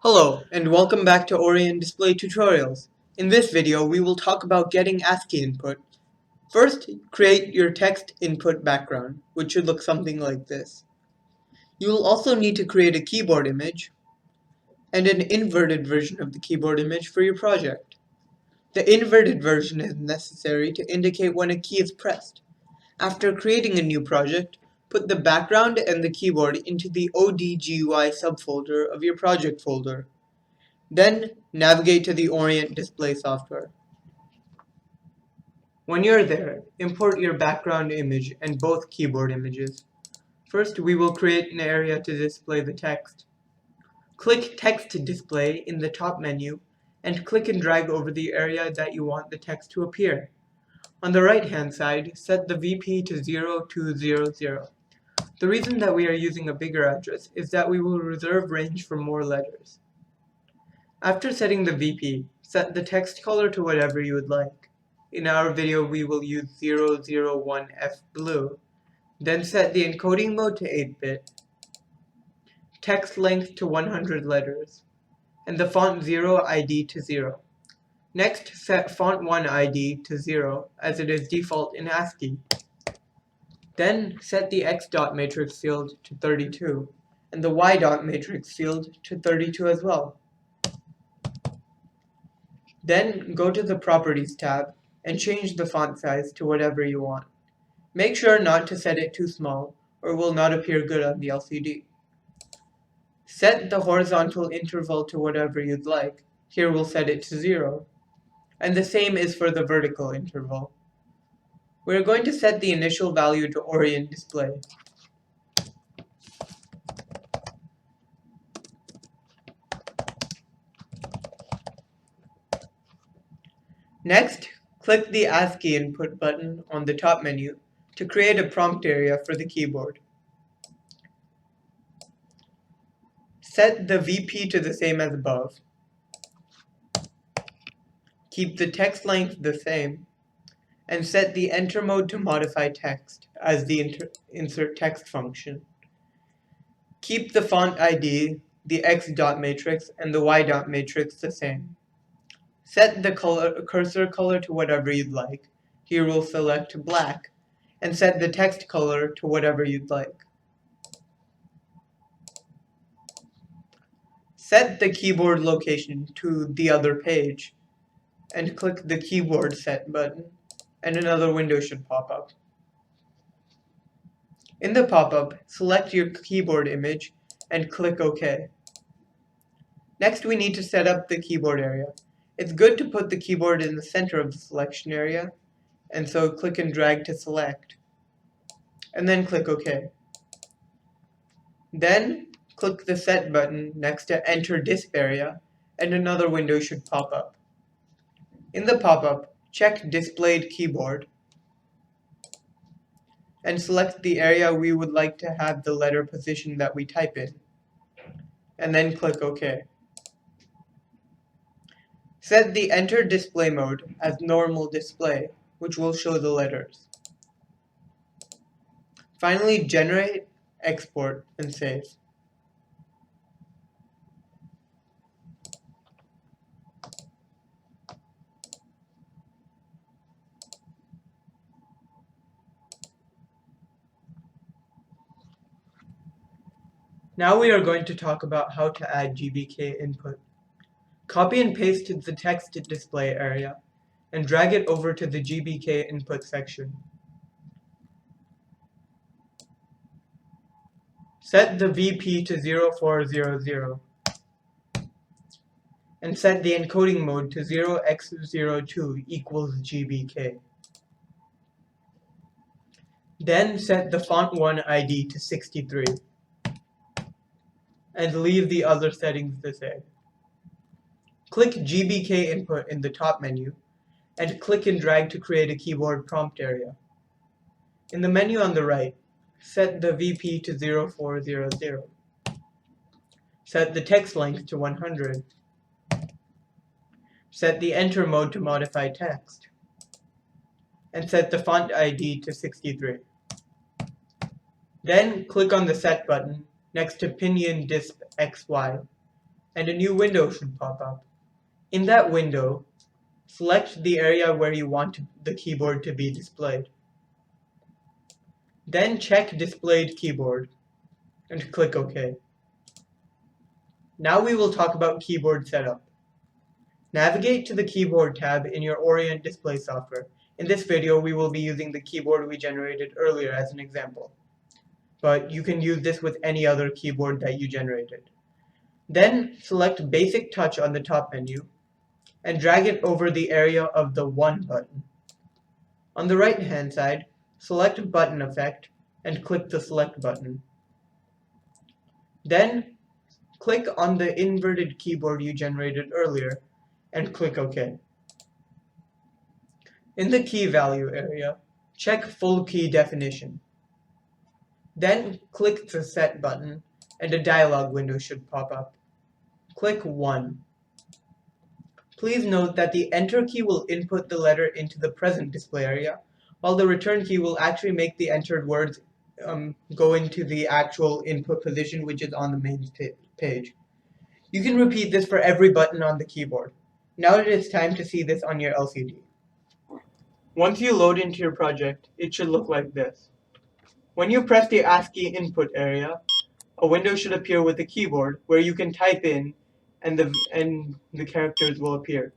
Hello, and welcome back to Orient Display Tutorials. In this video, we will talk about getting ASCII input. First, create your text input background, which should look something like this. You will also need to create a keyboard image and an inverted version of the keyboard image for your project. The inverted version is necessary to indicate when a key is pressed. After creating a new project, put the background and the keyboard into the ODGUI subfolder of your project folder. Then, navigate to the Orient Display software. When you're there, import your background image and both keyboard images. First, we will create an area to display the text. Click Text to Display in the top menu, and click and drag over the area that you want the text to appear. On the right-hand side, set the VP to 0200. The reason that we are using a bigger address is that we will reserve range for more letters. After setting the VP, set the text color to whatever you would like. In our video, we will use 001F blue. Then set the encoding mode to 8-bit, text length to 100 letters, and the font 0 ID to 0. Next, set font 1 ID to 0, as it is default in ASCII. Then, set the X dot matrix field to 32, and the Y dot matrix field to 32 as well. Then go to the Properties tab and change the font size to whatever you want. Make sure not to set it too small or it will not appear good on the LCD. Set the horizontal interval to whatever you'd like. Here we'll set it to 0. And the same is for the vertical interval. We're going to set the initial value to Orient Display. Next, click the ASCII input button on the top menu to create a prompt area for the keyboard. Set the VP to the same as above. Keep the text length the same, and set the enter mode to modify text as the insert text function. Keep the font ID, the X dot matrix, and the Y dot matrix the same. Set the cursor color to whatever you'd like. Here we'll select black, and set the text color to whatever you'd like. Set the keyboard location to the other page, and click the keyboard set button, and another window should pop up. In the pop-up, select your keyboard image and click OK. Next, we need to set up the keyboard area. It's good to put the keyboard in the center of the selection area, and so click and drag to select, and then click OK. Then, click the Set button next to Enter Disk Area, and another window should pop up. In the pop-up, check Displayed Keyboard, and select the area we would like to have the letter position that we type in, and then click OK. Set the Enter Display mode as Normal Display, which will show the letters. Finally, generate, export, and save. Now we are going to talk about how to add GBK input. Copy and paste the text display area and drag it over to the GBK input section. Set the VP to 0400 and set the encoding mode to 0x02 equals GBK. Then set the font 1 ID to 63 and leave the other settings the same. Click GBK input in the top menu and click and drag to create a keyboard prompt area. In the menu on the right, set the VP to 0400. Set the text length to 100. Set the enter mode to modify text. And set the font ID to 63. Then click on the Set button next to Pinion Disp XY and a new window should pop up. In that window, select the area where you want the keyboard to be displayed. Then check Displayed Keyboard and click OK. Now we will talk about keyboard setup. Navigate to the Keyboard tab in your Orient display software. In this video, we will be using the keyboard we generated earlier as an example, but you can use this with any other keyboard that you generated. Then select Basic Touch on the top menu and drag it over the area of the 1 button. On the right-hand side, select Button Effect and click the Select button. Then click on the inverted keyboard you generated earlier and click OK. In the key value area, check Full Key Definition. Then click the Set button and a dialog window should pop up. Click 1. Please note that the Enter key will input the letter into the present display area, while the Return key will actually make the entered words go into the actual input position, which is on the main page. You can repeat this for every button on the keyboard. Now it is time to see this on your LCD. Once you load into your project, it should look like this. When you press the ASCII input area, a window should appear with the keyboard where you can type in and the characters will appear.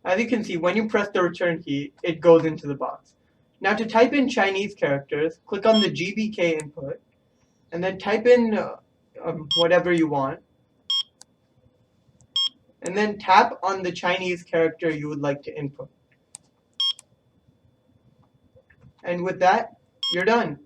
As you can see, when you press the return key, it goes into the box. Now to type in Chinese characters, click on the GBK input and then type in whatever you want. And then tap on the Chinese character you would like to input. And with that, you're done.